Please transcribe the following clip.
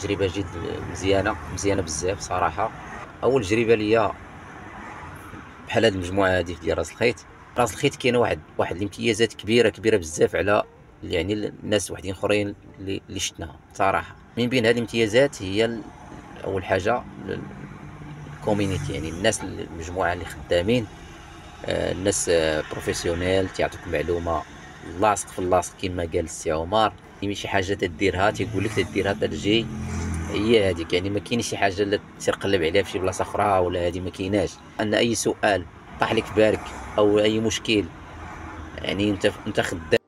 تجربه جد مزيانه بزاف صراحه. اول تجربه ليا بحال هاد المجموعه هادي ديال راس الخيط. راس الخيط كاينه واحد الامتيازات كبيره بزاف على يعني الناس وحدين اخرين اللي شفناها صراحه. من بين هاد الامتيازات هي اول حاجه الكوميونيتي، يعني الناس المجموعه اللي خدامين، الناس بروفيسيونيل تيعطوك معلومه لاصق في اللاصق كما قال السي عمر. يعني شي حاجه تديرها تيقول لك تديرها ترجي، هي هذيك. يعني ما كاينش شي حاجه اللي تقلب عليها في شي بلاصه اخرى ولا هذه ما كايناش. ان اي سؤال طاح لك في بالك او اي مشكل، يعني انت خدام